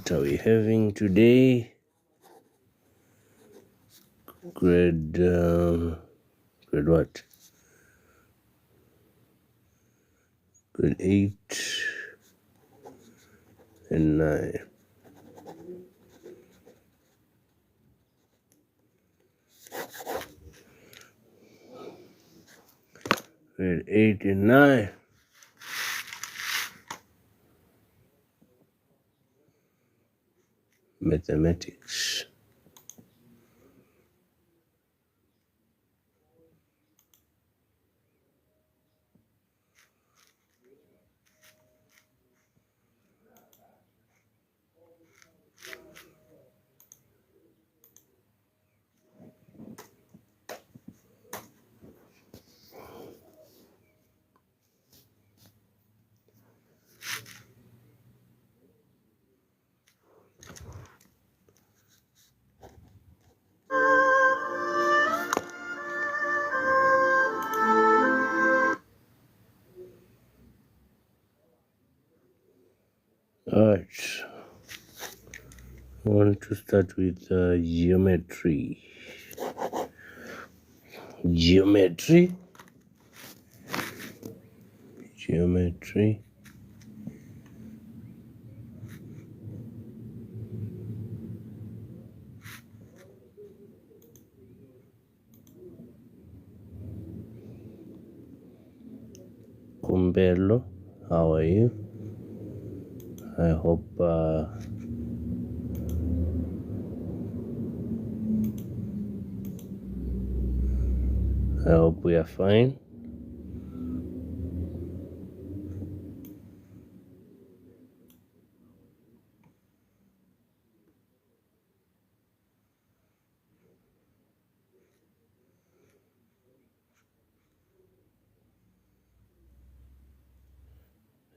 What are we having today? Grade what? Grade 8 and 9. Grade 8 and 9. Mathematics. Alright, I want to start with geometry. Geometry. Kumbelo, how are you? I hope we are fine.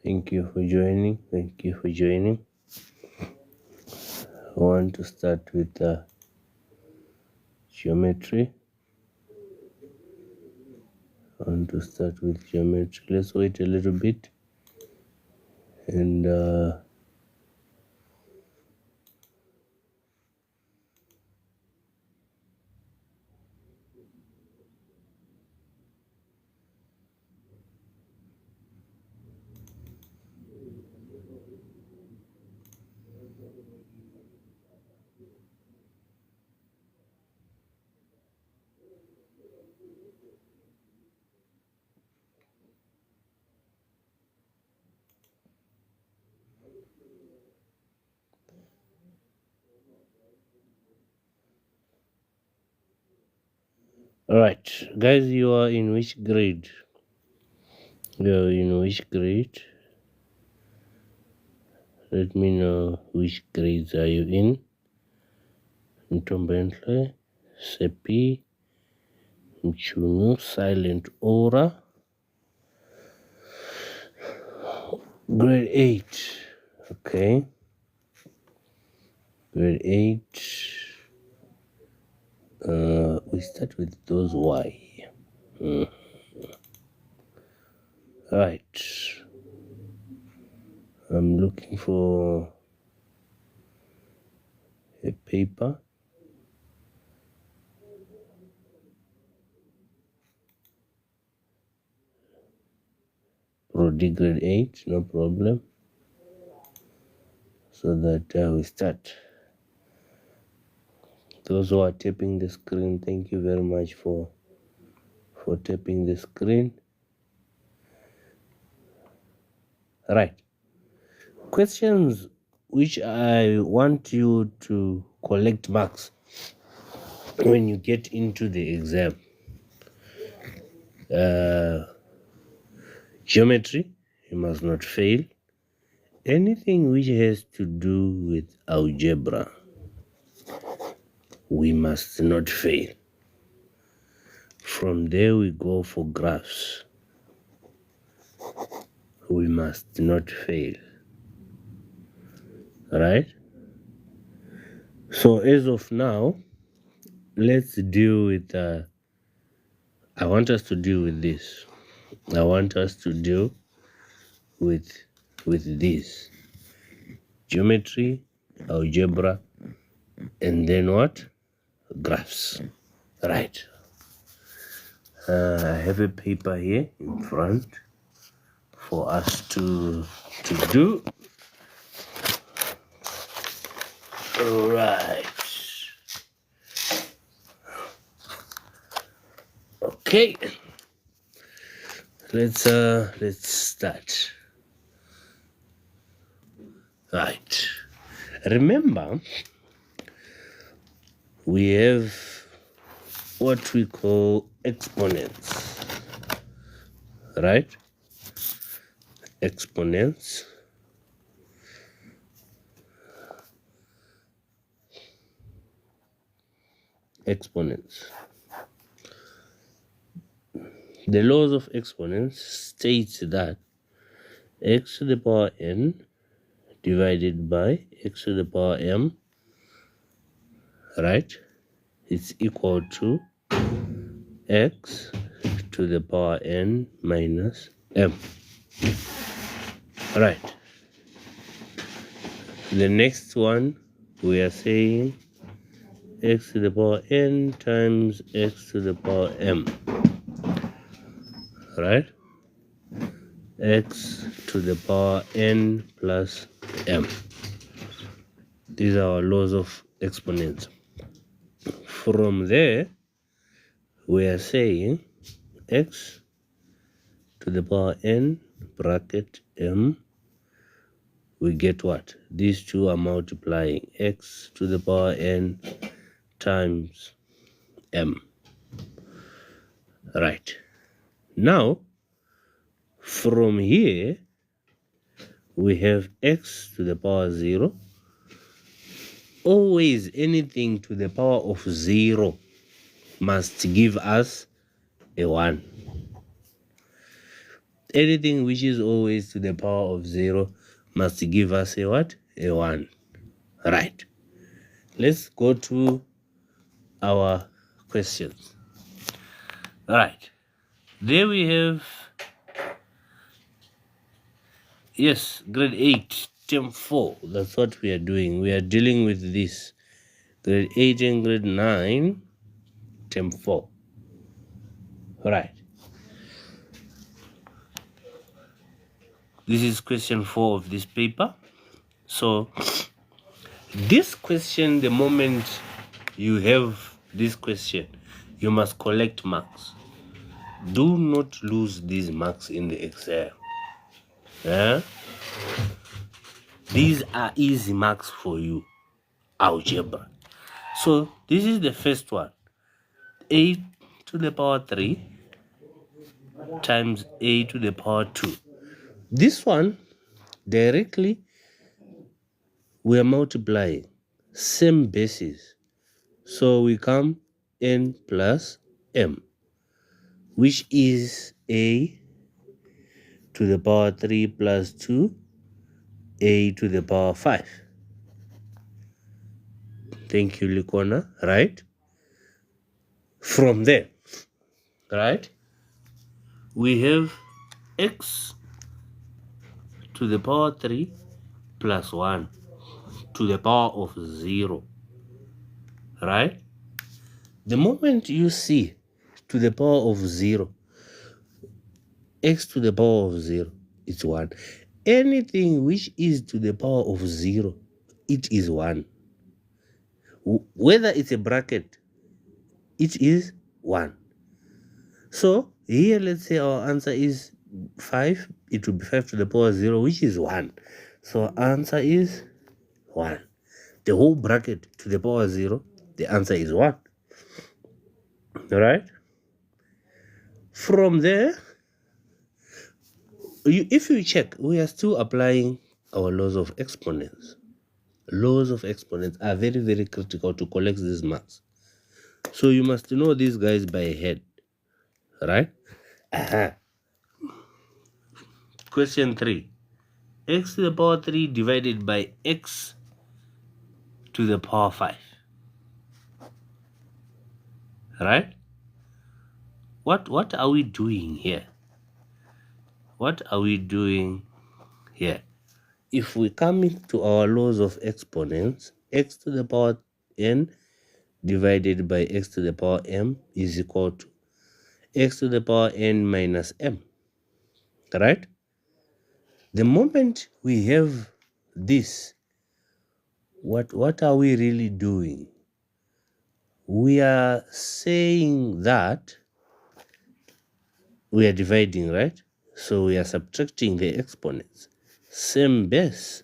Thank you for joining. I want to start with geometry. Let's wait a little bit and all right, guys, you are in which grade? Let me know which grades are you in. Ntombentle, Sepi, Mchunu, Silent Aura. Grade 8. Okay. Grade 8. We start with those Y. Right. I'm looking for a paper. Prodi grade 8, no problem. So that we start. Those who are tapping the screen, thank you very much for tapping the screen. Right. Questions which I want you to collect marks when you get into the exam. Geometry, you must not fail. Anything which has to do with algebra, we must not fail. From there we go for graphs. We must not fail. Right? So as of now, let's deal with I want us to deal with this. I want us to deal with this. Geometry, algebra, and then what? Graphs. Right. I have a paper here in front for us to do. Right. Okay. Let's start. Right. Remember, we have what we call exponents. Right? Exponents. Exponents. The laws of exponents states that x to the power n divided by x to the power m, right, it's equal to x to the power n minus m. Right. The next one, we are saying x to the power n times x to the power m. Right? X to the power n plus m. These are our laws of exponents. From there, we are saying x to the power n bracket m, we get what? These two are multiplying x to the power n times m. Right. Now, from here, we have x to the power 0. Always anything to the power of 0 must give us a 1. Anything which is always to the power of 0 must give us a what? A 1. Right. Let's go to our questions. Right. There we have, yes, grade 8, term 4. That's what we are doing. We are dealing with this. Grade 8 and grade 9, term 4. Right. This is question 4 of this paper. So, this question, the moment you have this question, you must collect marks. Do not lose these marks in the exam. Yeah? These are easy marks for you. Algebra. So, this is the first one. A to the power 3 times a to the power 2. This one, directly, we are multiplying. Same basis. So we come n plus m, which is a to the power 3 plus 2, a to the power 5. Thank you, Likona. Right? From there, right, we have x to the power 3 plus 1 to the power of 0. Right? The moment you see to the power of 0, x to the power of 0, it's 1. Anything which is to the power of 0, it is 1. Whether it's a bracket, it is 1. So here, let's say our answer is 5. It will be 5 to the power 0, which is 1. So answer is 1. The whole bracket to the power 0, the answer is 1. Alright? From there, if you check, we are still applying our laws of exponents. Laws of exponents are very, very critical to collect these marks. So you must know these guys by head. Right? Question 3. X to the power 3 divided by x to the power 5. Right? What are we doing here? What are we doing here? if we come into our laws of exponents, x to the power n divided by x to the power m is equal to x to the power n minus m, right? The moment we have this, what are we really doing? We are saying that we are dividing, right? So we are subtracting the exponents. Same base.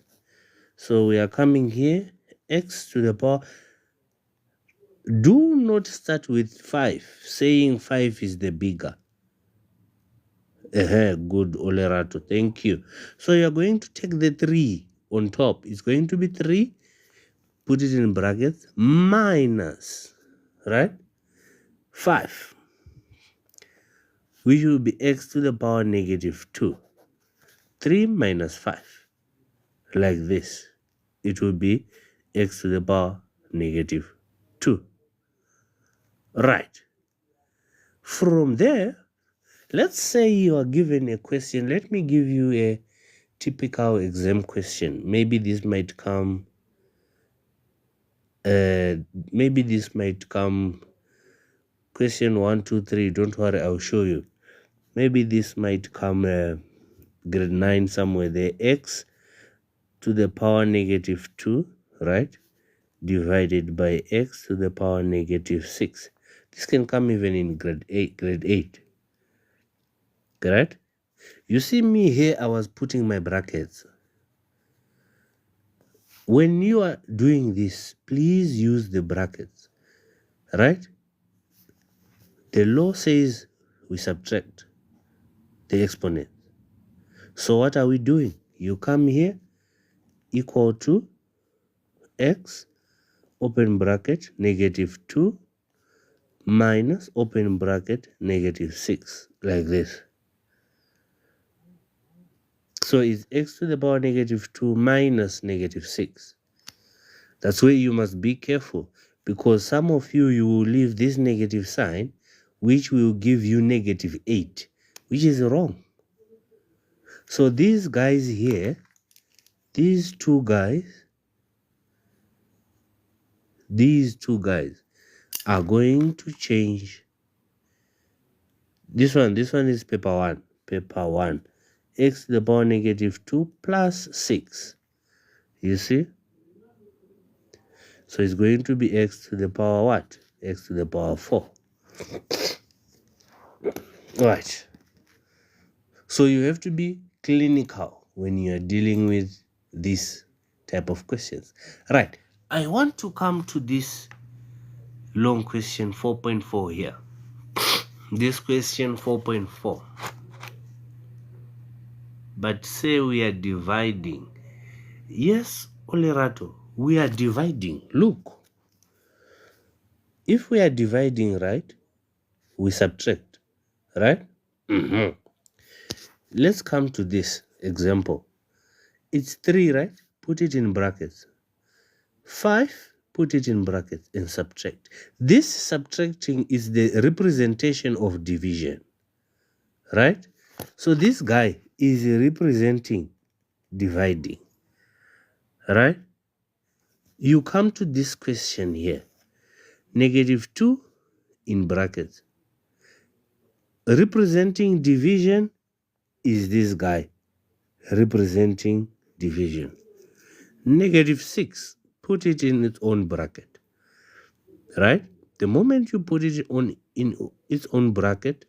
So we are coming here, x to the power. Do not start with 5, saying 5 is the bigger. Good, Olerato, thank you. So you're going to take the 3 on top. It's going to be 3, put it in brackets, minus, right? 5, which will be x to the power negative 2. 3 minus 5, like this. It will be x to the power negative 2. Right. From there, let's say you are given a question. Let me give you a typical exam question. Maybe this might come question 1, 2, 3. Don't worry, I'll show you. Maybe this might come grade 9 somewhere there. X to the power negative 2, right, divided by x to the power negative 6. This can come even in grade 8. Correct? You see me here, I was putting my brackets. When you are doing this, please use the brackets, right? The law says we subtract the exponent. So what are we doing? You come here, equal to x, open bracket, negative 2, minus, open bracket, negative 6, like this. So it's x to the power negative 2 minus negative 6. That's where you must be careful, because some of you will leave this negative sign, which will give you negative 8, which is wrong. So these guys here, these two guys are going to change. This one is paper 1. X to the power negative 2 plus 6. You see? So it's going to be x to the power what? X to the power 4. Right. So you have to be clinical when you are dealing with this type of questions. Right. I want to come to this long question 4.4 here. This question 4.4. But say we are dividing. Yes, Olerato, we are dividing. Look. If we are dividing, right, we subtract, right? Let's come to this example. It's 3, right? Put it in brackets. 5, put it in brackets and subtract. This subtracting is the representation of division, right? So this guy is representing dividing, right? You come to this question here. Negative 2 in brackets. Representing division is this guy representing division. Negative 6, put it in its own bracket, right? The moment you put it in its own bracket,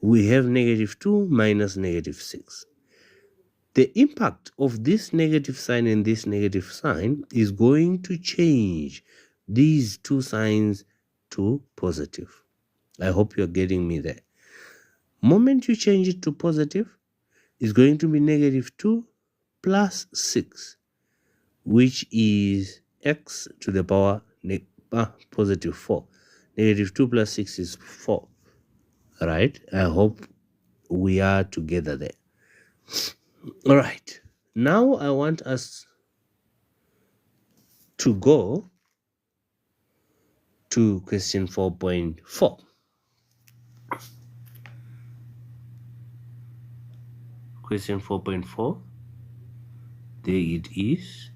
we have negative 2 minus negative 6. The impact of this negative sign and this negative sign is going to change these two signs to positive. I hope you're getting me there. Moment you change it to positive, it's going to be negative 2 plus 6, which is x to the power positive 4. Negative 2 plus 6 is 4. Right? I hope we are together there. All right. Now I want us to go to question 4.4. Question 4.4. There it is.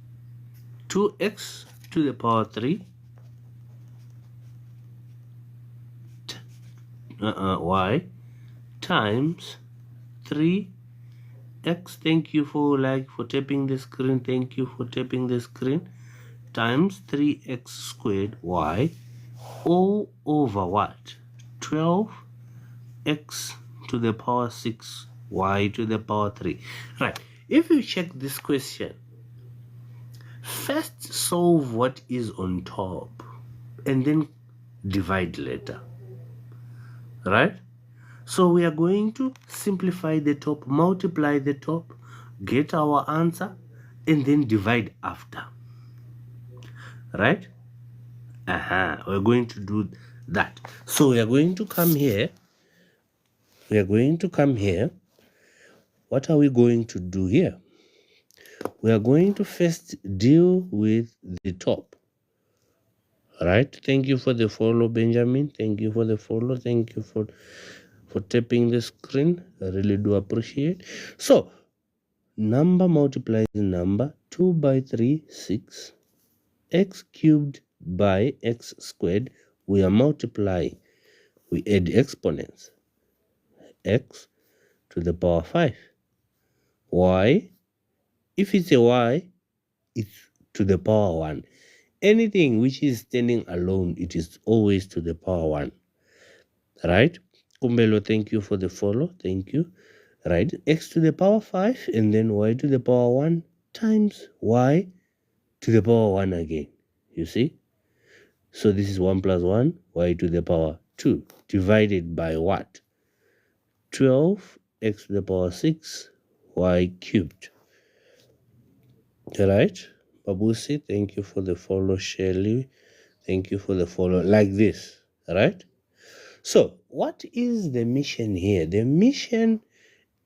2x to the power 3 y times 3x. Thank you for tapping the screen. Thank you for tapping the screen. Times 3x squared y all over what? 12x to the power 6 y to the power 3. Right. If you check this question, first solve what is on top and then divide later. Right? So we are going to simplify the top, multiply the top, get our answer, and then divide after. Right? We're going to do that. So we are going to come here. What are we going to do here? We are going to first deal with the top. Right? Thank you for the follow, Benjamin. Thank you for the follow. Thank you for tapping the screen. I really do appreciate. So number multiplies number. 2 by 3, 6. X cubed by x squared. We are multiplying. We add exponents. X to the power 5. Y, if it's a y, it's to the power 1. Anything which is standing alone, it is always to the power 1. Right? Kumbelo, thank you for the follow. Thank you. Right? X to the power 5 and then y to the power 1 times y to the power 1 again. You see? So this is 1 plus 1, y to the power 2, divided by what? 12 x to the power 6, y cubed. Right? Babusi, thank you for the follow. Shirley, thank you for the follow. Like this. Right? So what is the mission here? The mission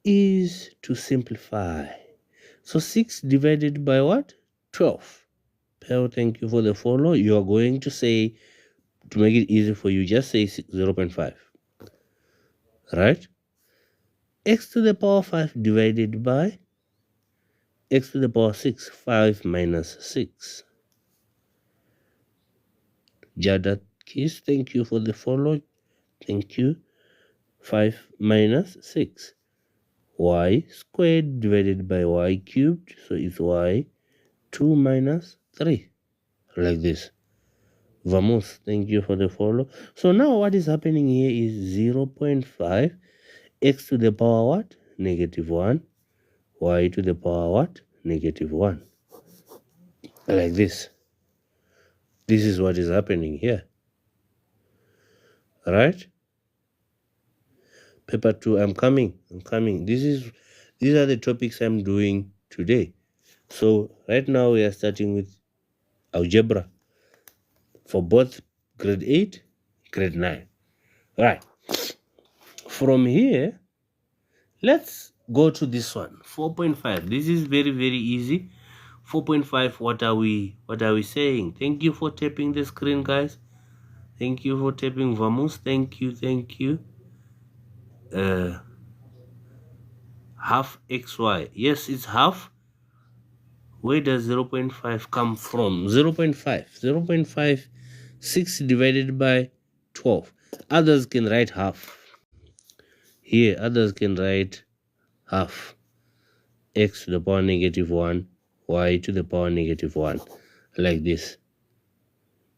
is to simplify. So 6 divided by what? 12. Pearl, thank you for the follow. You are going to say, to make it easy for you, just say 0.5. Right? X to the power 5 divided by x to the power 6. 5 minus 6. Jada Kiss, thank you for the follow. Thank you. 5 minus 6. Y squared divided by y cubed. So it's y 2 minus 3. Like this. Vamos, thank you for the follow. So now what is happening here is 0.5 x to the power what? Negative 1. Y to the power what? Negative 1. Like this. This is what is happening here. Right? Paper 2, I'm coming. These are the topics I'm doing today. So right now we are starting with algebra for both grade 8, grade 9. Right. From here, let's go to this one, 4.5. This is very, very easy. 4.5, what are we saying? Thank you for tapping the screen, guys. Thank you for tapping. Vamos. Thank you. Half xy. Yes, it's half. Where does 0.5 come from? 0.5. 6 divided by 12. Others can write half. Here, others can write half. X to the power negative 1, y to the power negative 1. Like this.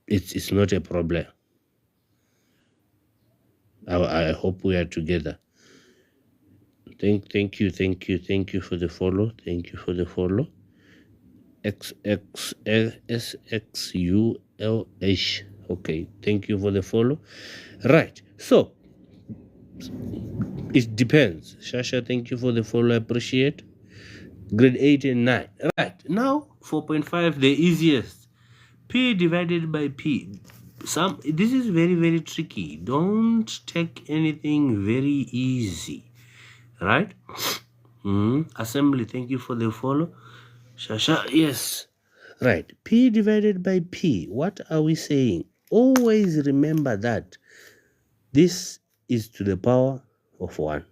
It's not a problem. I hope we are together. Thank you for the follow. Thank you for the follow. XXSXULH. Okay, thank you for the follow. Right, so it depends. Shasha, thank you for the follow. I appreciate. Grade 8 and 9. Right, now 4.5, the easiest. P divided by P. This is very, very tricky. Don't take anything very easy. Right? Assembly, thank you for the follow. Shasha, yes. Right. P divided by P. What are we saying? Always remember that this is to the power of 1.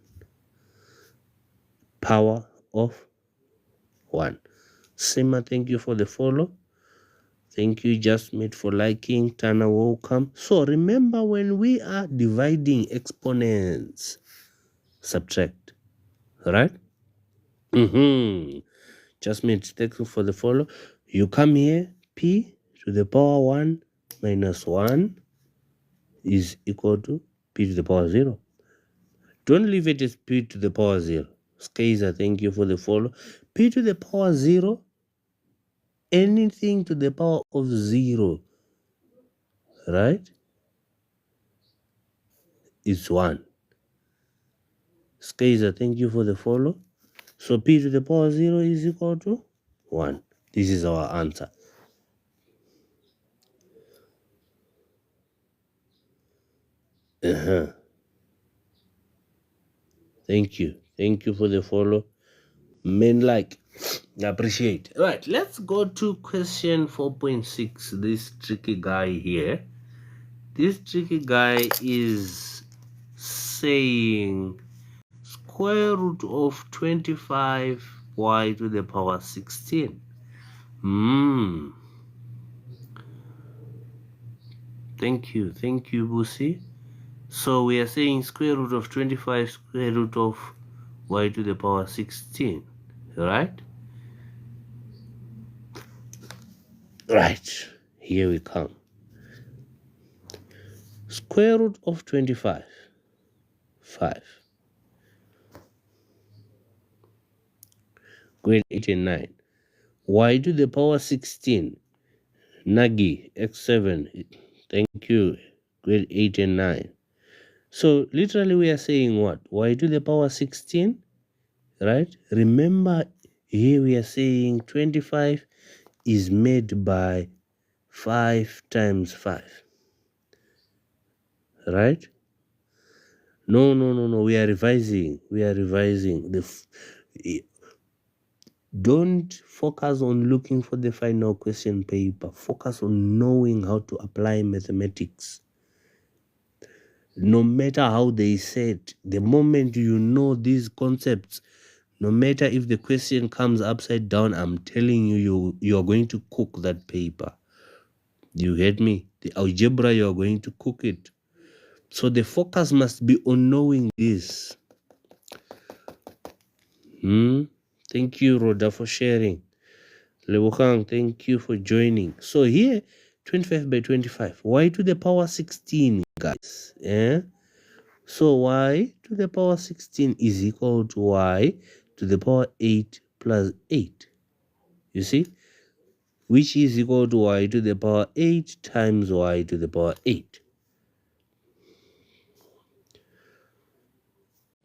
Power of 1. Sima, thank you for the follow. Thank you, Jasmine, for liking. Tana, welcome. So remember, when we are dividing exponents, subtract, right? Jasmine, thank you for the follow. You come here, p to the power 1 minus 1 is equal to p to the power 0. Don't leave it as p to the power 0. Skazer, thank you for the follow. P to the power 0, anything to the power of 0, right, is 1. Skazer, thank you for the follow. So p to the power 0 is equal to 1. This is our answer. Thank you. Thank you for the follow. Men like. Appreciate. Right, let's go to question 4.6. This tricky guy here. This tricky guy is saying square root of 25y to the power 16. Thank you, Busi. So we are saying square root of 25 square root of y to the power 16, right? Right, here we come. Square root of 25, 5. Grade 8 and 9. Y to the power 16, Nagi, x7. Thank you, grade 8 and 9. So literally we are saying what? Y to the power 16, right? Remember, here we are saying 25 is made by 5 times 5, right? No, we are revising. Don't focus on looking for the final question paper. Focus on knowing how to apply mathematics. No matter how they said, the moment you know these concepts, no matter if the question comes upside down, I'm telling you, you are going to cook that paper. You get me? The algebra, you are going to cook it. So the focus must be on knowing this. Thank you, Rhoda, for sharing. Lebukang, thank you for joining. So here, 25 by 25. Y to the power 16, guys. So y to the power 16 is equal to y to the power 8 plus 8. You see? Which is equal to y to the power 8 times y to the power 8.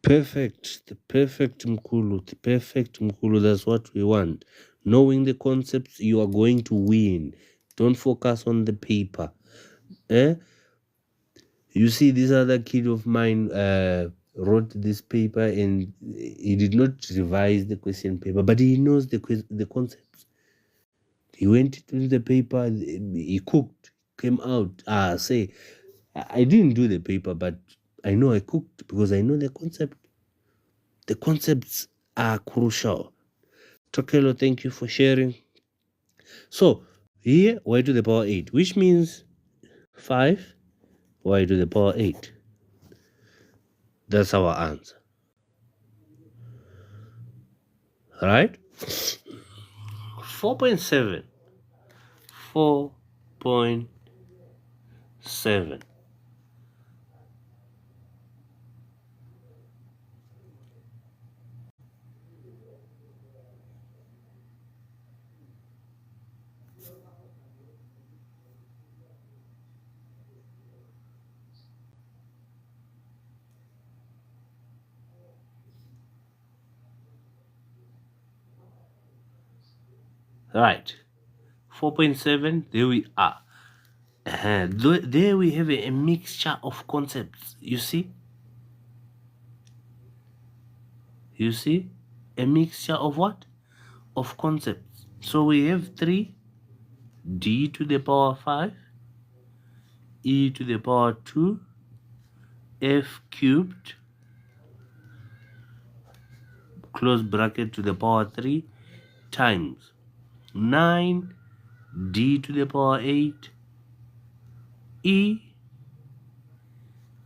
Perfect. The perfect Mkulu. That's what we want. Knowing the concepts, you are going to win. Don't focus on the paper. You see, this other kid of mine wrote this paper and he did not revise the question paper, but he knows the concepts. He went into the paper, he cooked, came out. Say, I didn't do the paper, but I know I cooked because I know the concept. The concepts are crucial. Tokelo, thank you for sharing. So here, y to the power 8, which means 5 y to the power 8. That's our answer. Right? 4.7. 4.7. Right. 4.7, there we are. There we have a mixture of concepts. You see? You see? A mixture of what? Of concepts. So we have 3, d to the power 5, e to the power 2, f cubed, close bracket to the power 3, times 9 d to the power 8 e,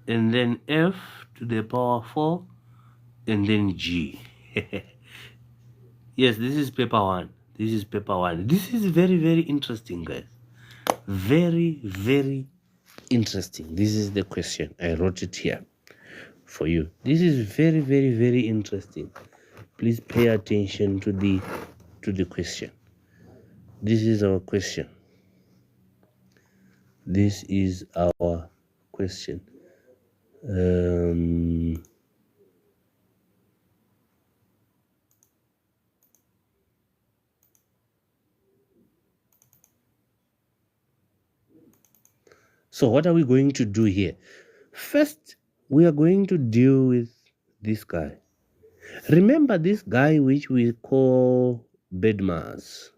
and then f to the power 4, and then g. Yes, this is paper 1. This is paper 1. This is very, very interesting, guys. Very, very interesting. This is the question. I wrote it here for you. This is very, very, very interesting. Please pay attention to the question. This is our question. This is our question. So what are we going to do here? First, we are going to deal with this guy. Remember this guy which we call bedmass.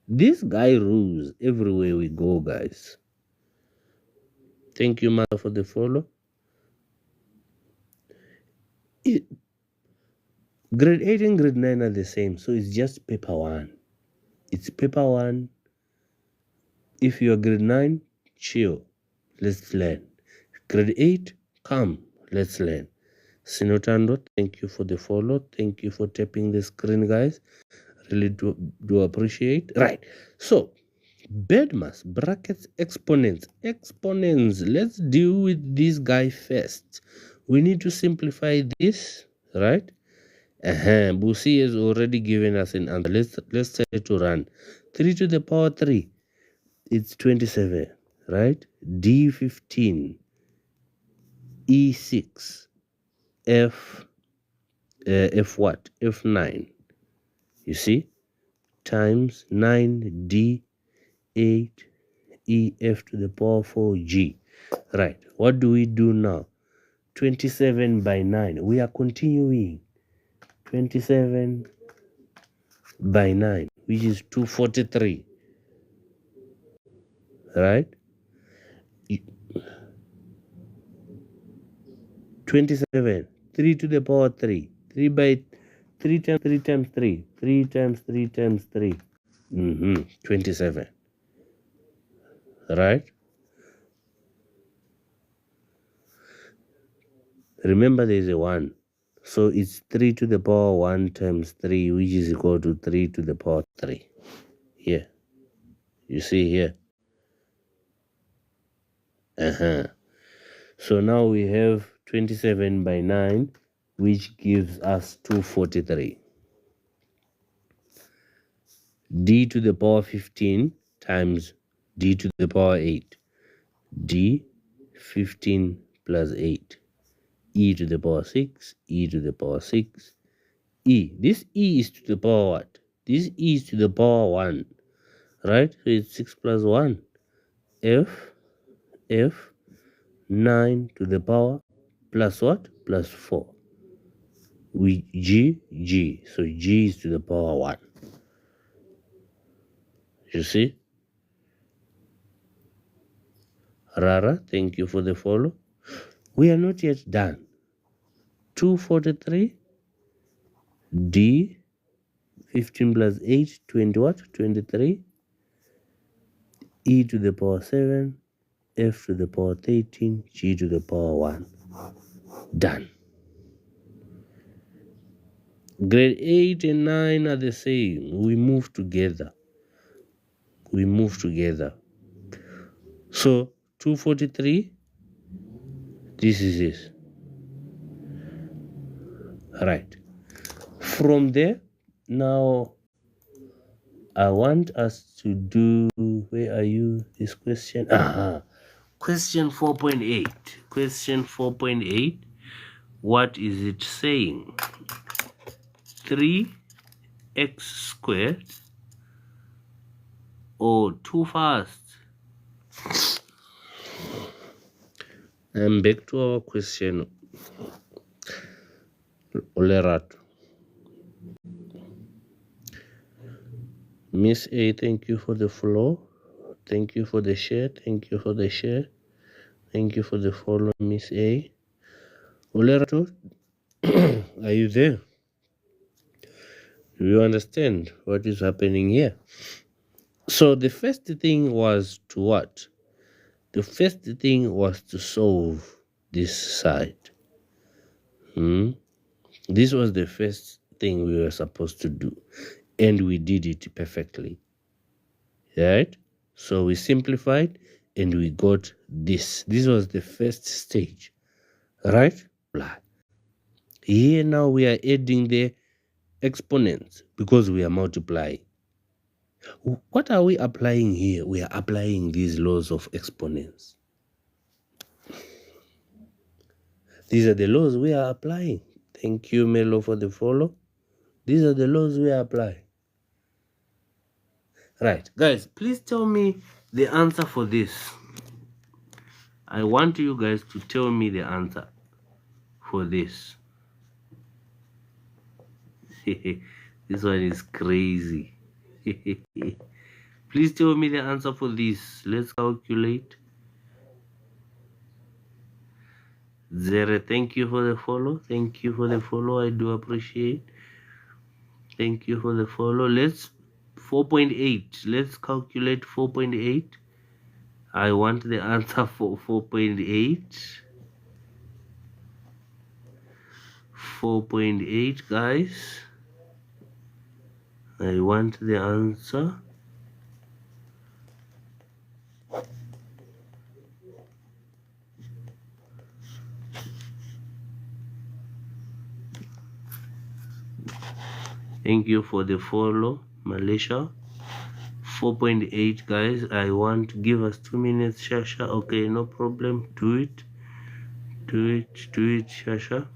This guy rules everywhere we go, guys. Thank you, mother, for the follow. Grade 8 and grade 9 are the same, so it's just paper 1. It's paper 1. If you are grade 9, chill. Let's learn. Grade 8, come. Let's learn. Sinotando, thank you for the follow. Thank you for tapping the screen, guys. Really do appreciate. Right. So, bedmass, brackets, exponents. Exponents. Let's deal with this guy first. We need to simplify this, right? Busi has already given us an answer. Let's try to run. 3 to the power 3. It's 27, right? D15, E6, F what? F9. You see? Times 9D8 EF to the power 4G. Right. What do we do now? 27 by 9. We are continuing. 27 by 9, which is 243. Right? 27. 3 to the power 3. 3 by 3 times 3 times 3. 3 times 3 times 3. 27. Right? Remember there is a 1. So it's 3 to the power 1 times 3, which is equal to 3 to the power 3. Here. You see here? So now we have 27 by 9, which gives us 243. D to the power 15 times D to the power 8. D 15 plus 8. E to the power 6, E to the power 6, E. This E is to the power what? This E is to the power 1, right? So it's 6 plus 1. F 9 to the power plus what? Plus 4. G. So G is to the power 1. You see? Rara, thank you for the follow. We are not yet done. 243 D 15 plus 8, 20 what? 23. E to the power 7, F to the power 13, G to the power 1. Done. Grade 8 and 9 are the same. We move together. So 243, this is this. Right. From there, now I want us to do, where are you? This question. Question 4.8. Question 4.8. What is it saying? 3x squared, or too fast. I'm back to our question. Olerat. Miss A, thank you for the follow. Thank you for the share. Thank you for the share. Thank you for the follow, Miss A. Olerato, are you there? Do you understand what is happening here? So the first thing was to what? The first thing was to solve this side. This was the first thing we were supposed to do, and we did it perfectly. Right? So we simplified and we got this. This was the first stage. Right? Here now we are adding the exponents because we are multiplying. What are we applying here? We are applying these laws of exponents. These are the laws we are applying. Thank you, Melo, for the follow. These are the laws we are applying. Right, guys, please tell me the answer for this. I want you guys to tell me the answer for this. This one is crazy. Please tell me the answer for this. Let's calculate. Zero, thank you for the follow. Thank you for the follow. I do appreciate. Thank you for the follow. Let's 4.8. Let's calculate 4.8. I want the answer for 4.8. 4.8, guys. I want the answer. Thank you for the follow, Malaysia. 4.8, guys. I want, give us 2 minutes, Shasha. Okay, no problem. Do it, Shasha.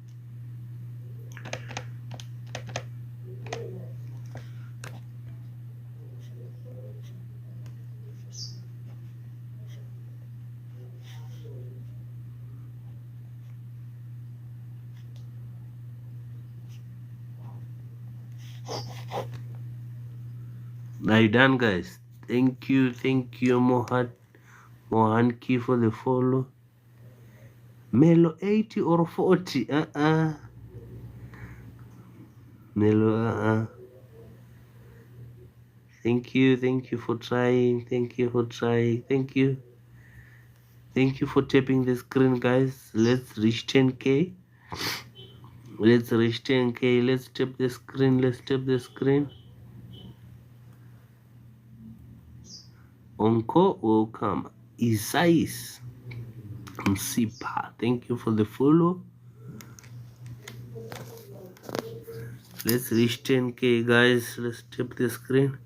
Are you done, guys? Thank you, Mohanki for the follow. Melo 80 or 40? Melo, Thank you for trying. Thank you for trying. Thank you for tapping the screen, guys. Let's reach 10k. Let's reach 10k. Let's tap the screen. Onko, welcome. Isais Msipa, thank you for the follow. Let's reach 10k, guys. Let's tap the screen.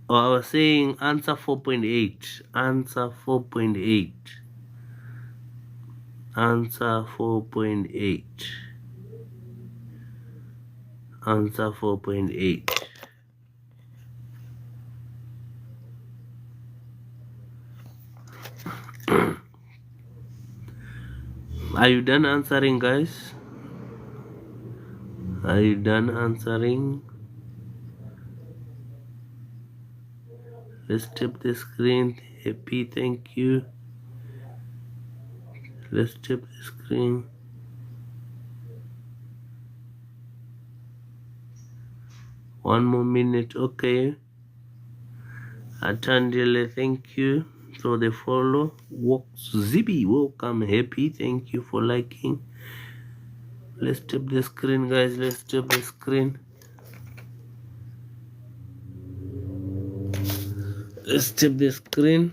Oh, I was saying answer 4.8. Answer 4.8. Answer 4.8. Answer 4.8. Are you done answering, guys? Are you done answering? Let's tap the screen. Happy, thank you. Let's tap the screen. One more minute, okay. Atandele, thank you for the follow. Zibi, welcome. Happy, thank you for liking. Let's tap the screen, guys. Let's tap the screen. Let's tap the screen.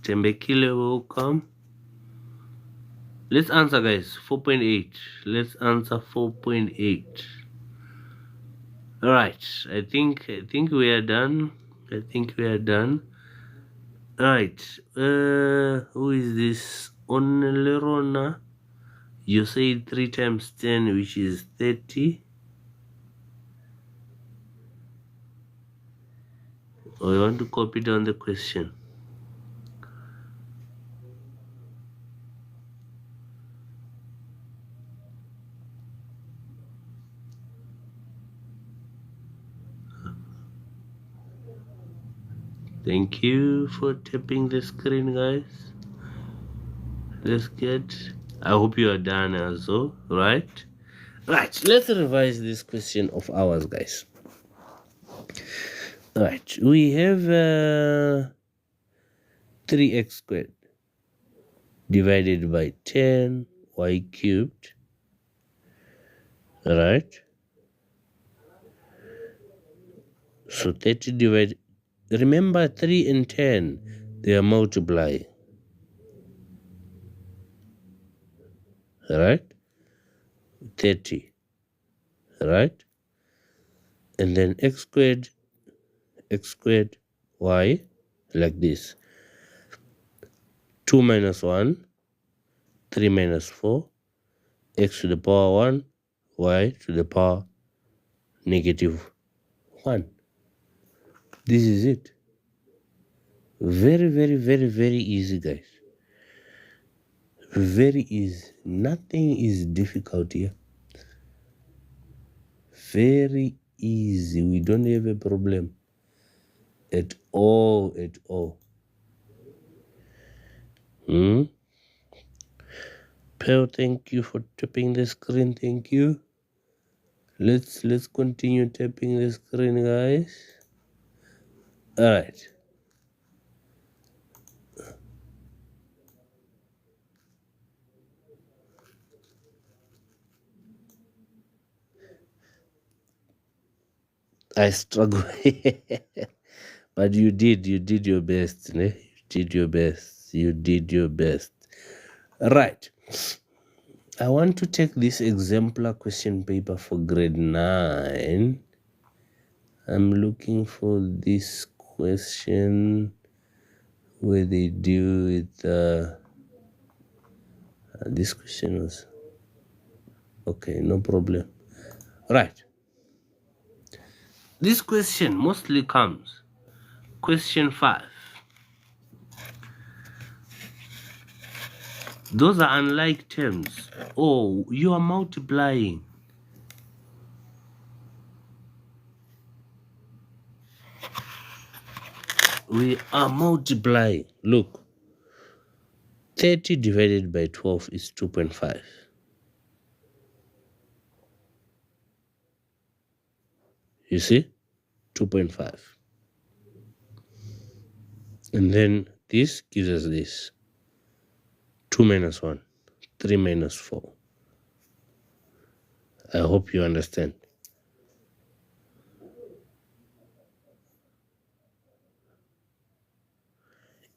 Tembekile, welcome. Let's answer, guys. 4.8. Let's answer 4.8. All right. I think we are done. I think we are done. All right. Who is this? Onlerona. You say 3 times 10, which is 30. Or you want to copy down the question? Thank you for tapping the screen, guys. I hope you are done also, right? Right, let's revise this question of ours, guys. Right, we have 3x squared divided by 10y cubed, right? So 30 divided, remember 3 and 10, they are multiplying, right? 30, right? And then x squared, y, like this. 2 minus 1, 3 minus 4, x to the power 1, y to the power negative 1. This is it. Very, very, very, very easy, guys. Very easy. Nothing is difficult here. Very easy. We don't have a problem at all, at all. Pearl, thank you for tapping the screen. Thank you. Let's continue tapping the screen, guys. All right. I struggle. But you did your best, né? You did your best. Right. I want to take this exemplar question paper for grade 9. I'm looking for this question where they deal with this question was okay, no problem. Right. This question mostly comes question 5. Those are unlike terms. Oh, you are multiplying. We are multiplying. Look, 30 divided by 12 is 2.5. You see? 2.5. And then this gives us this. 2 minus 1. 3 minus 4. I hope you understand.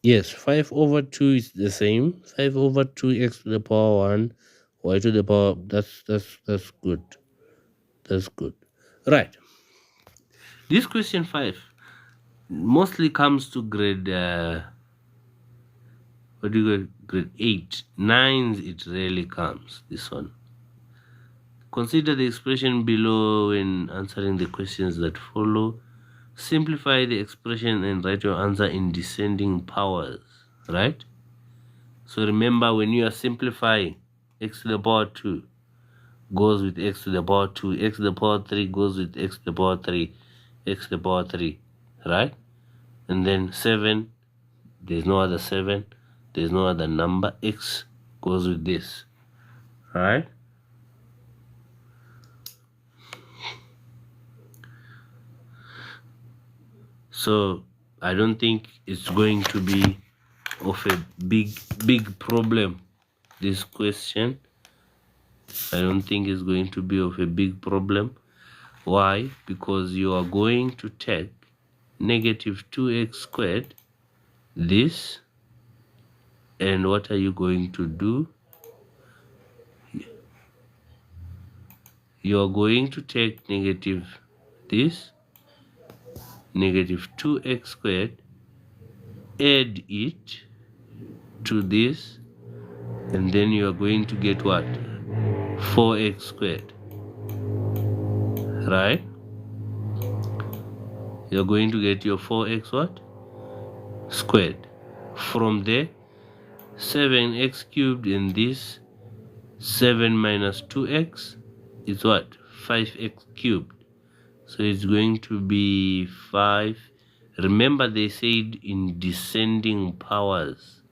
Yes, 5 over 2 is the same. 5 over 2 x to the power 1, y to the power, that's good. That's good. Right. This question 5 mostly comes to grade, grade 8. 9s, it rarely comes, this one. Consider the expression below when answering the questions that follow. Simplify the expression and write your answer in descending powers, right? So remember, when you are simplifying, x to the power 2 goes with x to the power 2, x to the power 3 goes with x to the power 3, x to the power 3, right? And then 7, there's no other 7, there's no other number, x goes with this, right? So I don't think it's going to be of a big problem, this question. I don't think it's going to be of a big problem. Why? Because you are going to take negative 2x squared, this, and what are you going to do? You are going to take negative this, negative 2x squared, add it to this, and then you are going to get what? 4x squared, right? You're going to get your 4x what? Squared. From there, 7x cubed, and this 7 minus 2x is what? 5x cubed. So it's going to be 5 Remember, they said in descending powers.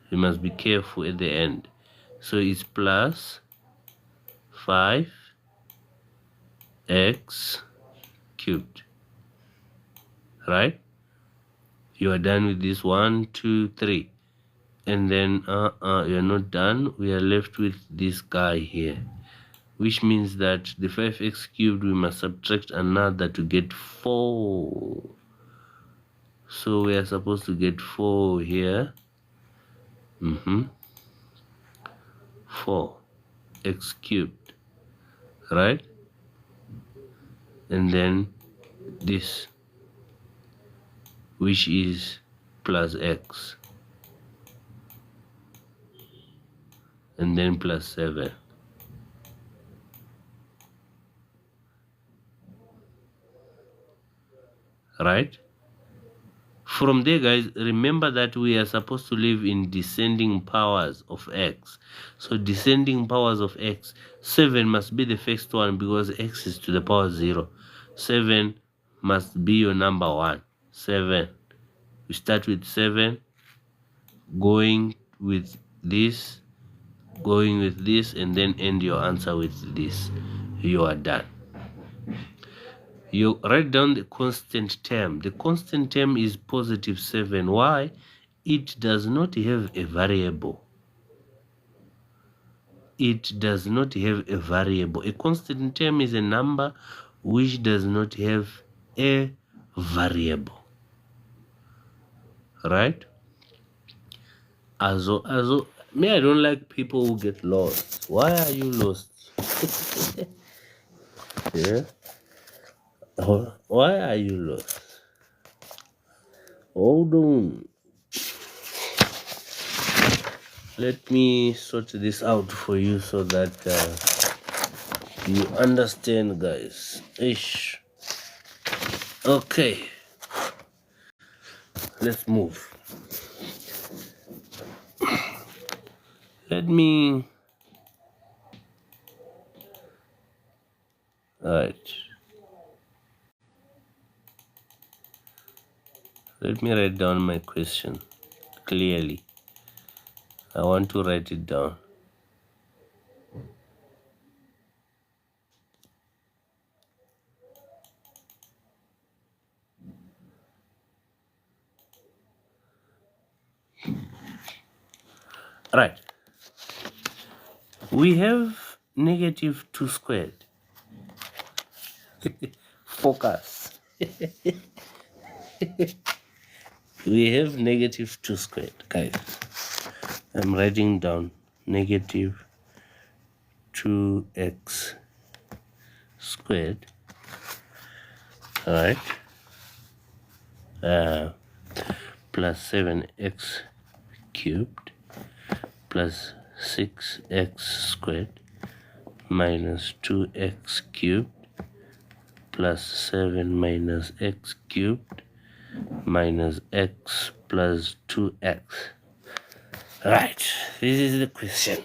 You must be careful at the end. So it's plus 5x cubed. Right? You are done with this 1, 2, 3. And then you're not done. We are left with this guy here, which means that the 5x cubed, we must subtract another to get 4. So we are supposed to get 4 here. 4x cubed, right? And then this, which is plus x, and then plus 7. Right? From there, guys, remember that we are supposed to live in descending powers of x. So descending powers of x, 7 must be the first one because x is to the power 0. 7 must be your number 1. 7. We start with 7, going with this, and then end your answer with this. You are done. You write down the constant term. The constant term is positive 7. Why? It does not have a variable. It does not have a variable. A constant term is a number which does not have a variable. Right? Also, me, I don't like people who get lost. Why are you lost? Yeah? Why are you lost? Hold on. Let me sort this out for you so that you understand, guys. Ish. Okay. Let's move. Let me... Alright. Let me write down my question clearly. I want to write it down. Right. We have negative 2 squared. Focus. We have negative 2 squared, guys. I'm writing down negative 2x squared. Alright. Plus 7x cubed plus 6x squared minus 2x cubed plus 7 minus x cubed minus x plus 2x. Right, this is the question.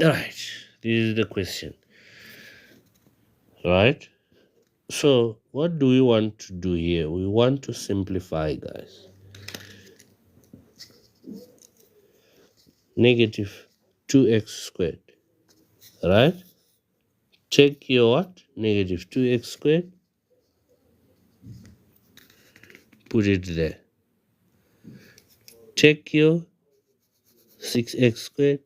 Right, this is the question. Right? So, what do we want to do here? We want to simplify, guys. Negative 2x squared. Right? Check your what? Negative 2x squared. Put it there. Check your 6x squared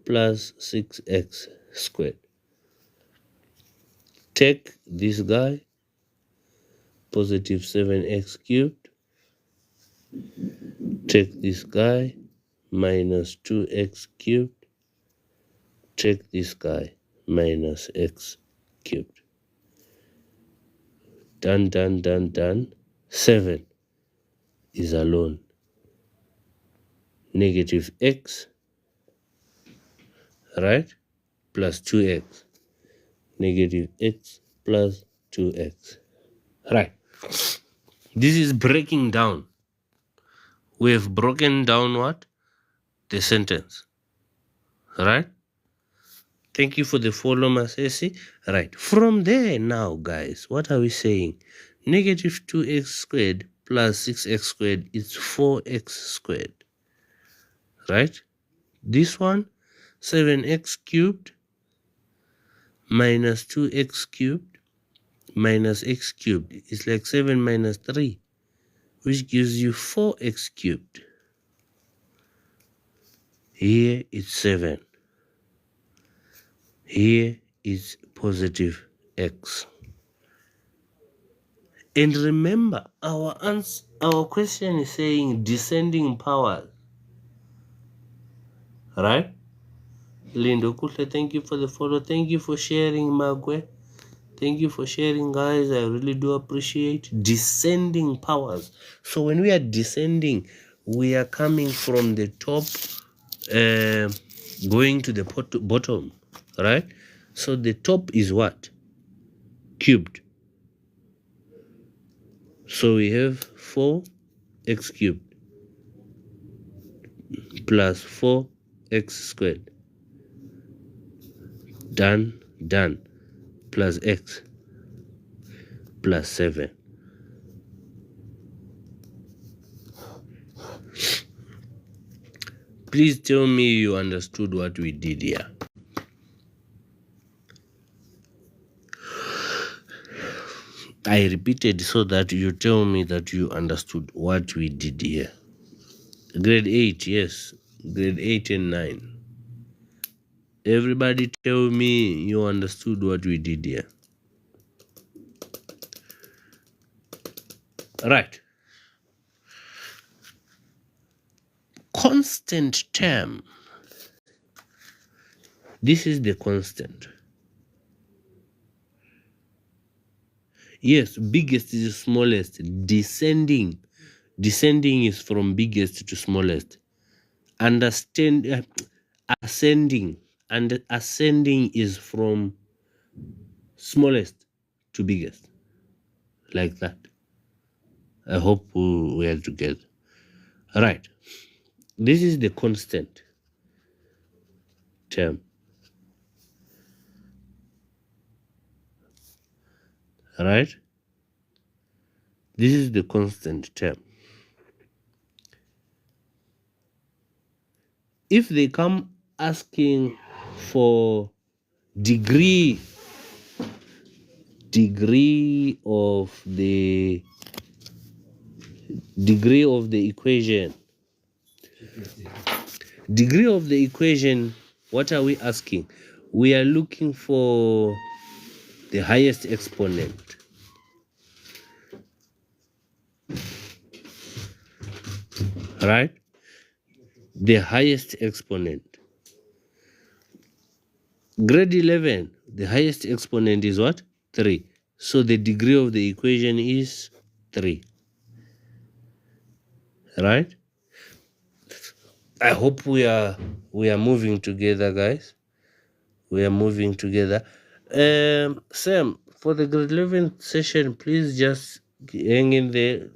plus 6x squared. Take this guy, positive 7x cubed. Take this guy, minus 2x cubed. Take this guy, minus x cubed. Done, done, done, done. 7 is alone. Negative x, right, plus 2x. Negative x plus 2x. Right. This is breaking down. We have broken down what? The sentence. Right? Thank you for the follow, Masesi. Right. From there now, guys, what are we saying? Negative 2x squared plus 6x squared is 4x squared, right? This one, 7x cubed minus 2x cubed minus x cubed is like 7 minus 3, which gives you 4x cubed. Here is 7. Here is positive x. And remember, our question is saying descending powers, right? Lindo Kutle, thank you for the follow. Thank you for sharing, Magwe. Thank you for sharing, guys. I really do appreciate descending powers. So when we are descending, we are coming from the top, going to the bottom, right? So the top is what? Cubed. So we have 4x cubed plus 4x squared. Done. Plus x plus 7. Please tell me you understood what we did here. I repeated so that you tell me that you understood what we did here. Grade 8, yes. Grade 8 and 9. Everybody tell me you understood what we did here. Right. Constant term. This is the constant. Yes, biggest is smallest. Descending is from biggest to smallest. Ascending is from smallest to biggest, like that. I hope we are together. Right. This is the constant term. Right? This is the constant term. If they come asking for degree of the equation, what are we asking? We are looking for the highest exponent. Right? The highest exponent. Grade 11, the highest exponent is what? 3. So the degree of the equation is 3. Right? I hope we are moving together, guys. We are moving together. Sam, for the grade 11 session, please just hang in there.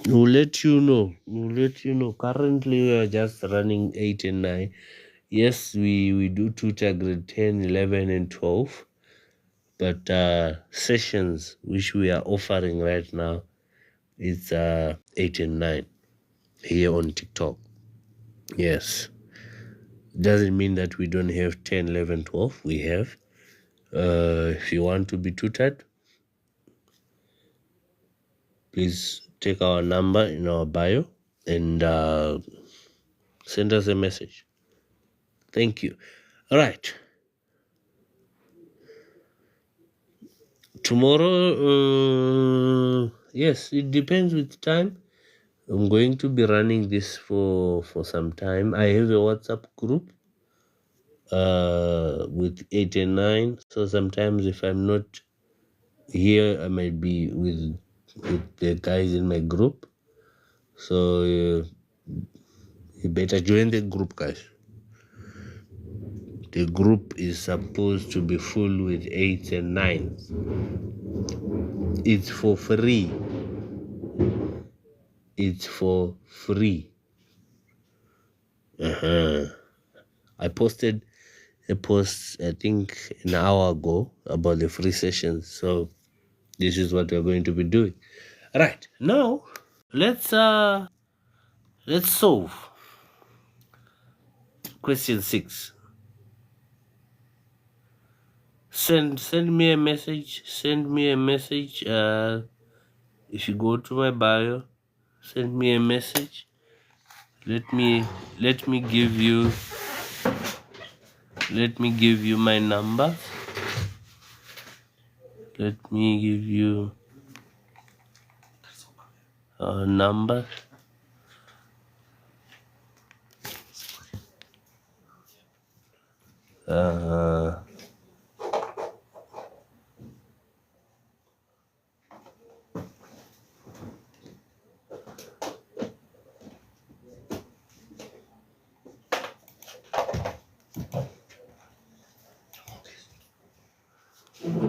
We'll let you know. Currently, we are just running 8 and 9. Yes, we do tutor grade 10, 11, and 12. But sessions which we are offering right now is 8 and 9 here on TikTok. Yes. Doesn't mean that we don't have 10, 11, 12. We have. If you want to be tutored, please take our number in our bio and send us a message. Thank you. All right. Tomorrow, yes, it depends with time. I'm going to be running this for some time. I have a WhatsApp group with 8 and 9. So sometimes if I'm not here, I might be with the guys in my group. So you better join the group, guys. The group is supposed to be full with 8s and 9s. It's for free. It's for free. I posted a post, I think, an hour ago about the free sessions. So This is what we're going to be doing. Right, now let's solve question 6. Send me a message. If you go to my bio, send me a message. Let me give you my number. Let me give you a number.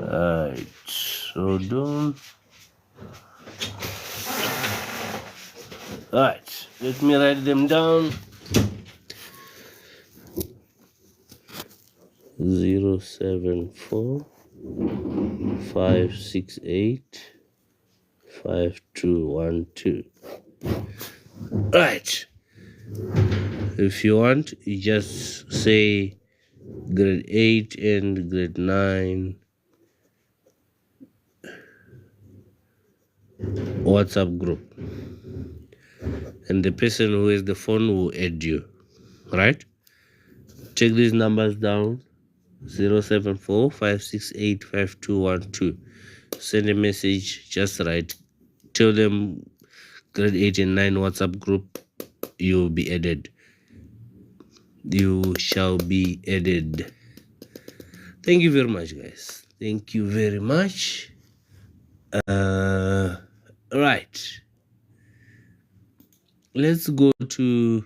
Right, so don't. Right, let me write them down. 074 568 5212. Right, if you want, you just say grade 8 and grade 9 WhatsApp group, and the person who has the phone will add you. Right, take these numbers down: 074 568 5212. Send a message, just write, tell them grade 8 and 9 WhatsApp group. You'll be added. You shall be added. Thank you very much, guys. Thank you very much. Right, let's go to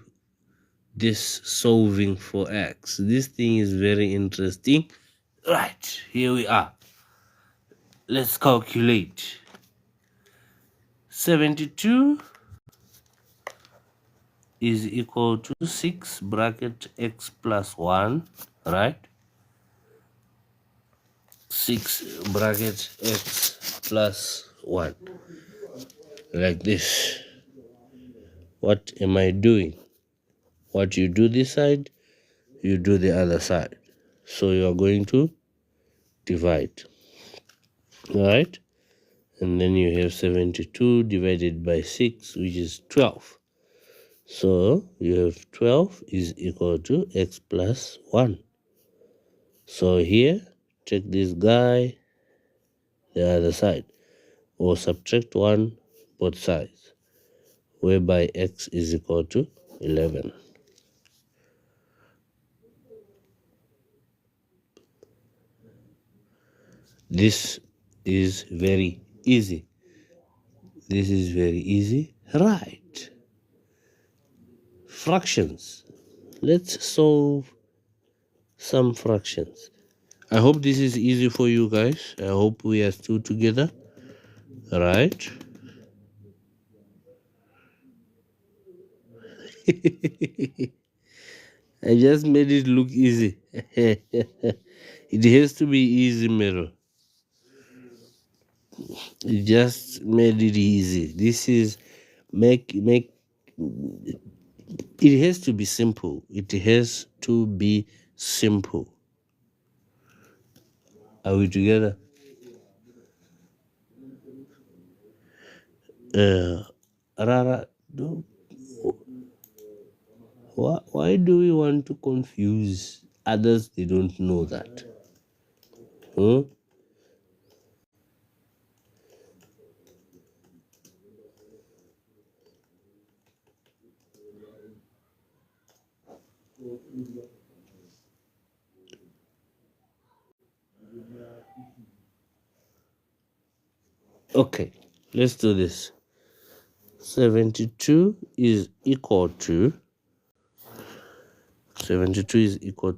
this solving for x. This thing is very interesting. Right, here we are. Let's calculate. 72 is equal to 6 bracket x plus 1, right? 6 bracket x plus 1, like this. What am I doing? What you do this side, you do the other side. So you are going to divide, right? And then you have 72 divided by 6, which is 12. So you have 12 is equal to x plus 1. So here, take this guy the other side, or subtract 1 both sides, whereby x is equal to 11. This is very easy. This is very easy. Right. Fractions. Let's solve some fractions. I hope this is easy for you guys. I hope we are still together. Right. I just made it look easy. It has to be easy, Mero. It just made it easy. This is make it has to be simple. It has to be simple. Are we together? Rara, why do we want to confuse others? They don't know that. Huh? Okay, let's do this. 72 is equal to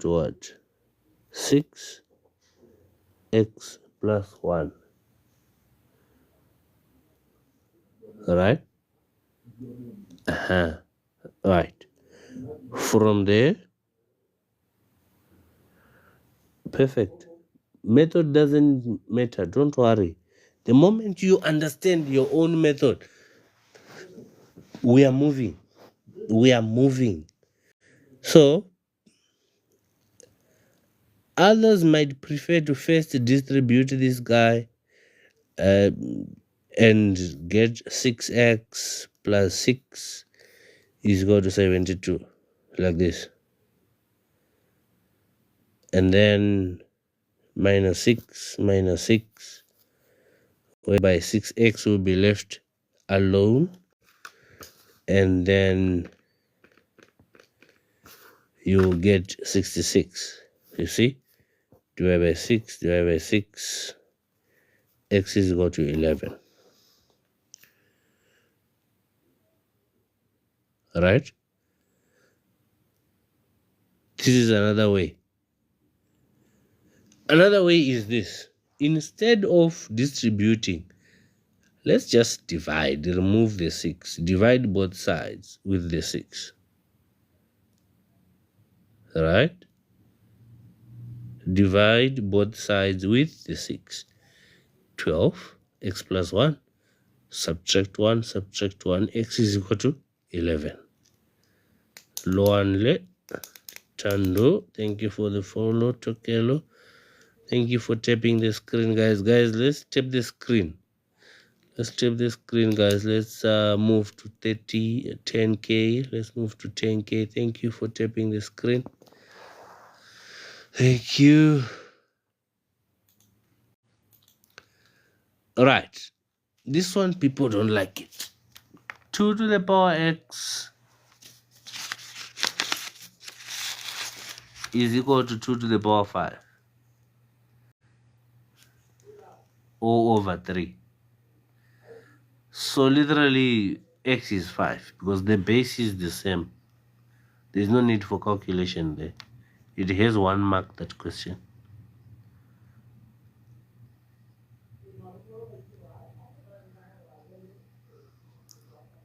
what? 6 x plus 1. Right? Right. From there, perfect. Method doesn't matter. Don't worry. The moment you understand your own method, we are moving. So others might prefer to first distribute this guy and get 6x plus 6 is equal to 72, like this. And then minus 6, whereby 6x will be left alone. And then you get 66. You see? Divided by 6, x is equal to 11. Right? This is another way. Another way is this. Instead of distributing, let's just divide, remove the 6. Divide both sides with the 6. Right? Divide both sides with the 6. 12, x plus 1, subtract 1, x is equal to 11. Loanle, Tando, thank you for the follow, Tokelo. Thank you for tapping the screen, guys. Guys, let's tap the screen. Let's tap the screen, guys. Let's move to 10K. Let's move to 10K. Thank you for tapping the screen. Thank you. All right. This one, people don't like it. 2 to the power x is equal to 2 to the power 5. O over 3. So literally x is 5 because the base is the same. There's no need for calculation there. It has 1 mark, that question.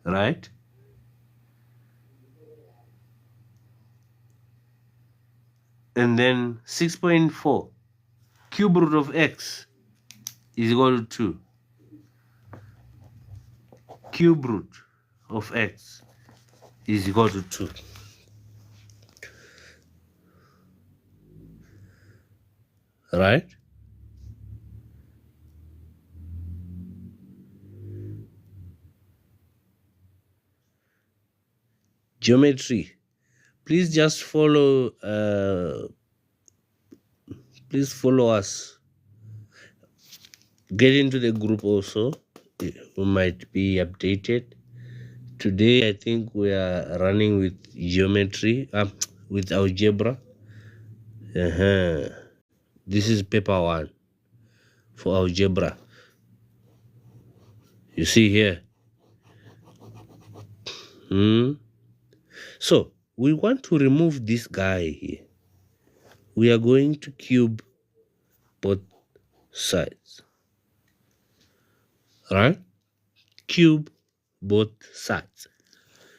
Right? And then 6.4 cube root of x is equal to 2. Cube root of x is equal to 2. Right? Geometry. Please just follow, please follow us. Get into the group also. We might be updated. Today, I think we are running with geometry, with algebra. This is paper 1 for algebra. You see here. So, we want to remove this guy here. We are going to cube both sides. Right? Cube both sides.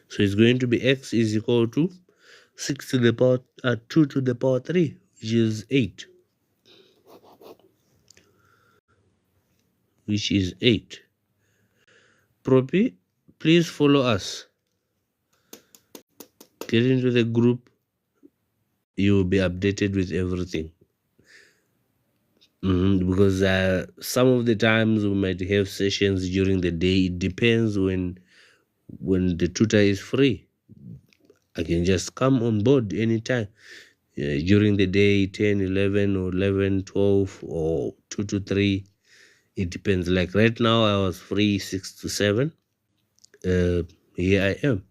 So it's going to be x is equal to 6 to the power 2 to the power 3, which is 8. Which is 8. Propi, please follow us. Get into the group. You will be updated with everything. Because some of the times we might have sessions during the day. It depends when the tutor is free. I can just come on board anytime. During the day, 10, 11, or 11, 12, or 2 to 3. It depends. Like right now, I was free 6 to 7. Here I am.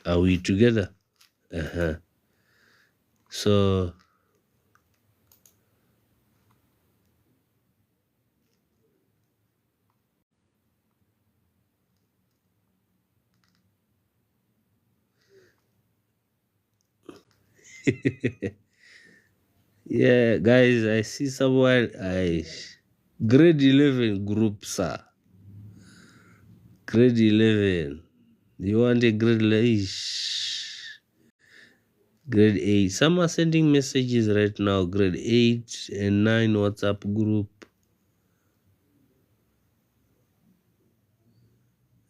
Are we together? So, yeah, guys, I see someone. Grade 11 group, sir. Grade 11. You want a grade 11? Grade 8. Some are sending messages right now. Grade 8 and 9 WhatsApp group.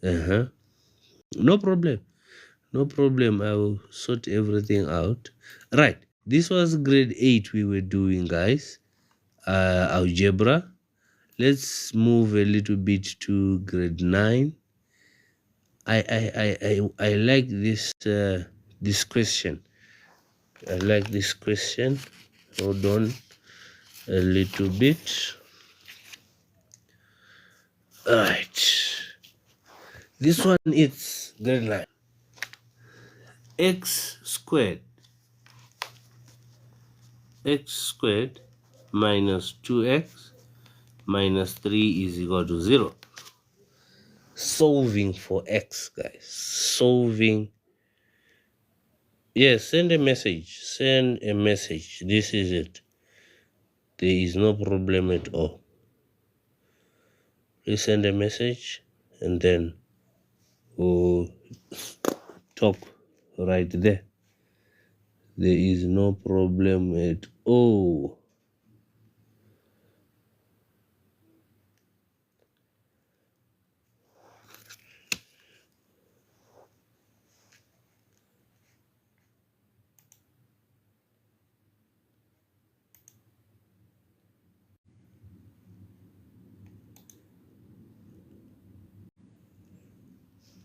No problem. No problem. I will sort everything out. Right. This was grade 8 we were doing, guys. Algebra. Let's move a little bit to grade 9. I like this question. I like this question. Hold on a little bit. All right. This one is grade 9. X squared minus 2x minus 3 is equal to 0. Solving for x, guys. Solving. Yes, send a message. Send a message. This is it. There is no problem at all. Please send a message and then we'll talk right there. There is no problem at all.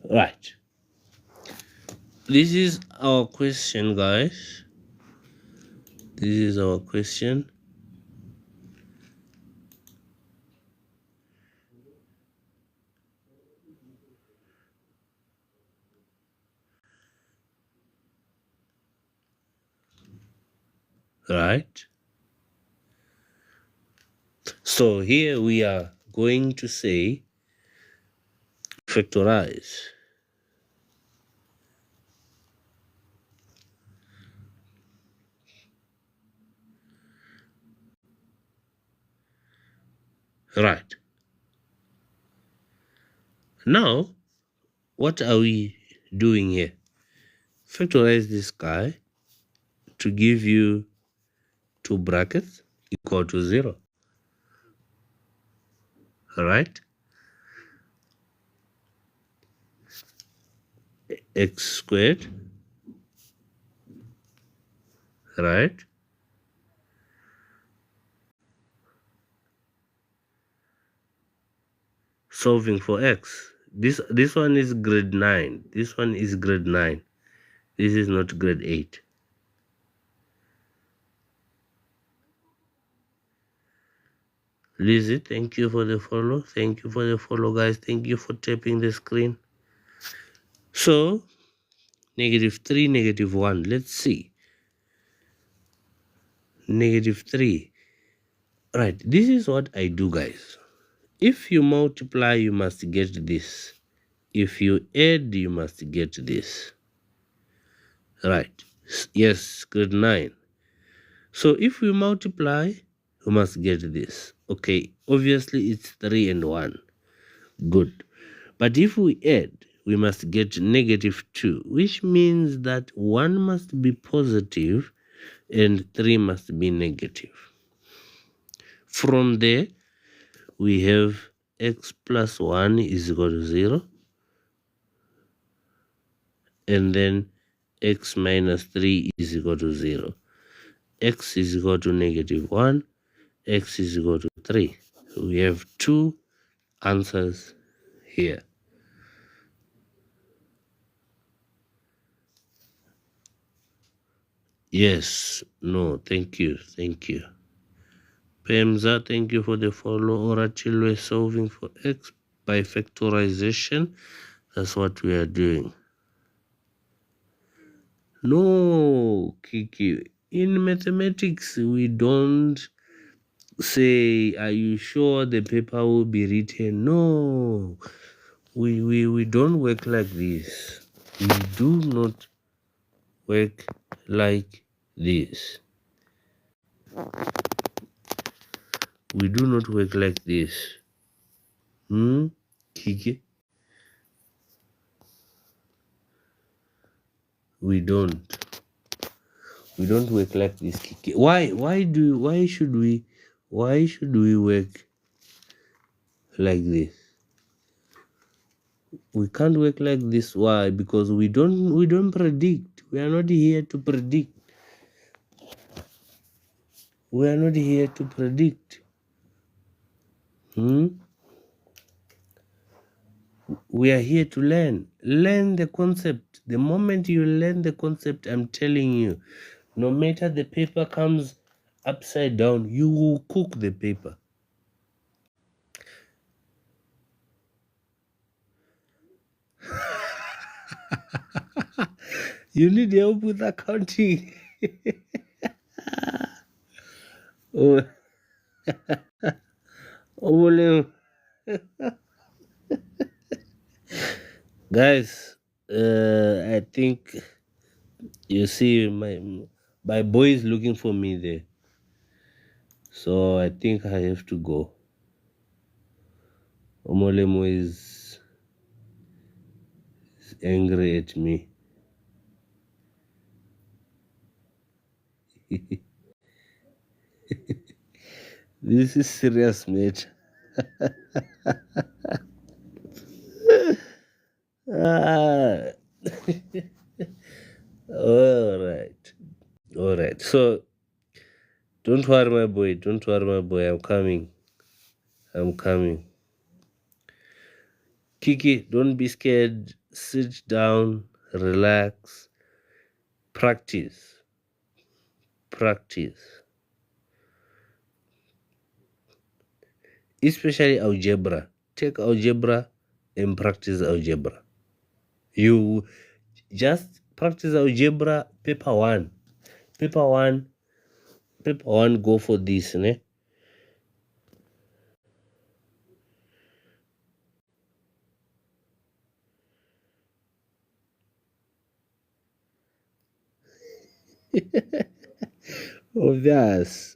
Right. This is our question, guys. This is our question. Right. So here we are going to say factorize. Right. Now, what are we doing here? Factorize this guy to give you 2 brackets equal to 0. Right? X squared. Right? Solving for x. This one is grade 9. This one is grade 9. This is not grade 8. Lizzie, thank you for the follow. Thank you for the follow, guys. Thank you for tapping the screen. So, -3, -1. Let's see. -3. Right, this is what I do, guys. If you multiply, you must get this. If you add, you must get this. Right. Yes, grade 9. So if we multiply, we must get this. Okay, obviously it's 3 and 1. Good. But if we add, we must get -2, which means that 1 must be positive and 3 must be negative. From there, we have x plus 1 is equal to 0. And then x minus 3 is equal to 0. X is equal to -1. X is equal to 3. We have 2 answers here. Yes, no, thank you, thank you. Pemza, thank you for the follow. Orachilwe, solving for x by factorization. That's what we are doing. No, Kiki, in mathematics, we don't say, are you sure the paper will be written? No, we don't work like this. We do not work like this. We do not work like this. Kiki? We don't work like this, Kiki. Why should we work like this? We can't work like this. Why? Because we don't predict. We are not here to predict. We are not here to predict. We are here to learn. Learn the concept. The moment you learn the concept, I'm telling you, no matter the paper comes upside down, you will cook the paper. You need help with accounting. Oh, oh, guys, I think you see my boy is looking for me there, so I think I have to go. Omolemo is angry at me. This is serious, mate. Ah. All right. So don't worry, my boy. Don't worry, my boy. I'm coming. I'm coming. Kiki, don't be scared. Sit down, relax, practice. Practice. Especially algebra. Take algebra and practice algebra. You just practice algebra, paper one. Paper one, go for this, ne? Obvious.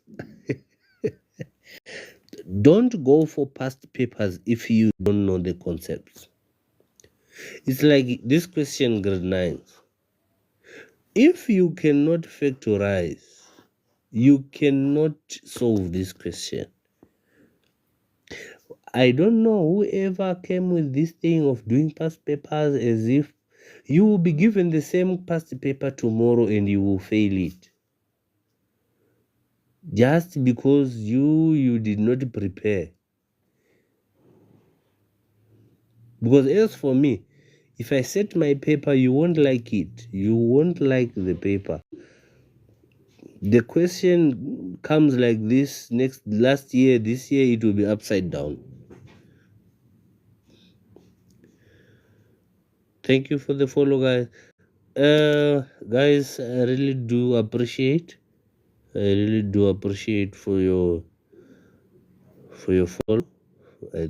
Don't go for past papers if you don't know the concepts. It's like this question, grade 9. If you cannot factorize, you cannot solve this question. I don't know whoever came with this thing of doing past papers as if you will be given the same past paper tomorrow and you will fail it. Just because you did not prepare. Because as for me, if I set my paper, you won't like it. You won't like the paper. The question comes like this last year, this year it will be upside down. Thank you for the follow, guys. Guys, I really do appreciate. I really do appreciate for your follow. Uh,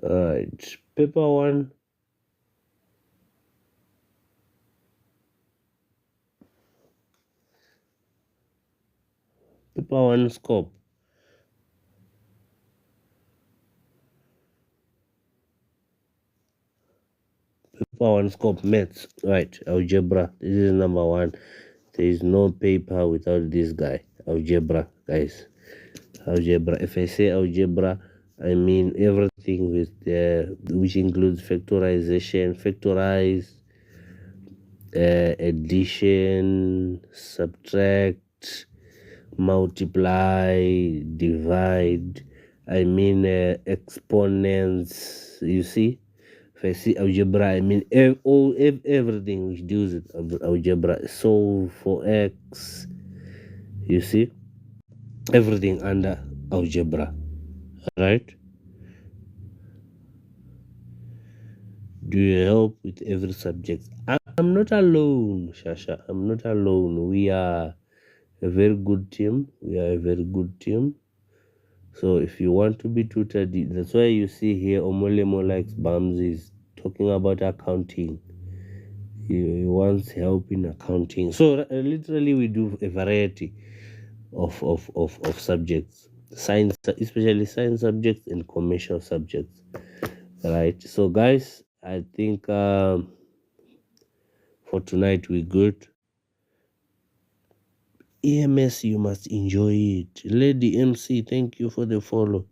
Alright, paper one. Paper one scope. Paper one scope maths. Right, algebra. This is number one. There is no paper without this guy. Algebra, guys. Algebra. If I say algebra, I mean everything with which includes factorization, factorize, addition, subtract, multiply, divide. I mean exponents. You see, if I see algebra, I mean everything which deals with algebra. Solve for x. You see, everything under algebra, right? Do you help with every subject? I'm not alone, Shasha. I'm not alone. We are a very good team. We are a very good team. So if you want to be tutored, that's why you see here Omolemo likes Bams is talking about accounting. He wants help in accounting. So literally we do a variety of subjects, science, especially science subjects and commercial subjects, right? So guys, I think for tonight we're good. EMS, you must enjoy it. Lady MC, thank you for the follow.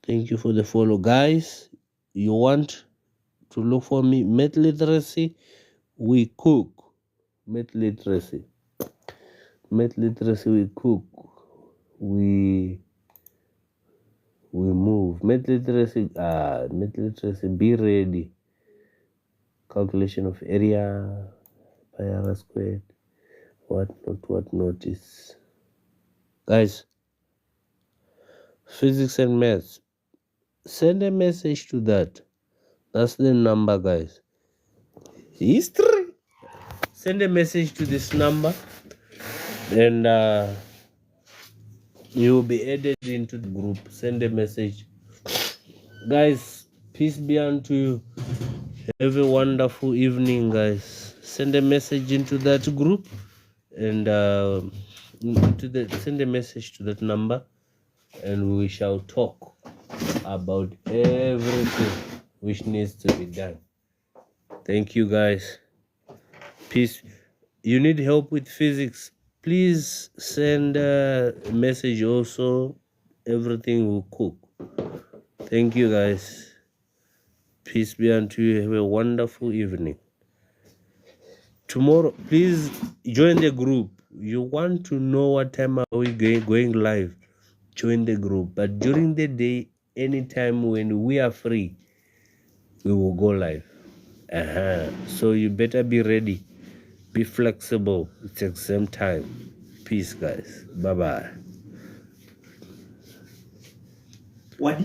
Thank you for the follow. Guys, you want to look for me? Math literacy, we cook. Math literacy. Math literacy, we cook. We move. Math literacy, be ready. Calculation of area, pi r squared, what not is. Guys, physics and maths, send a message to that. That's the number, guys. History. Send a message to this number, and you will be added into the group. Send a message. Guys, peace be unto you. Have a wonderful evening, guys. Send a message into that group, and send a message to that number, and we shall talk about everything which needs to be done. Thank you, guys. Peace. You need help with physics, please send a message also. Everything will cook. Thank you, guys. Peace be unto you. Have a wonderful evening. Tomorrow, please join the group. You want to know what time are we going live? Join the group. But during the day, anytime when we are free, we will go live. So you better be ready. Be flexible. It's exam time. Peace, guys. Bye-bye.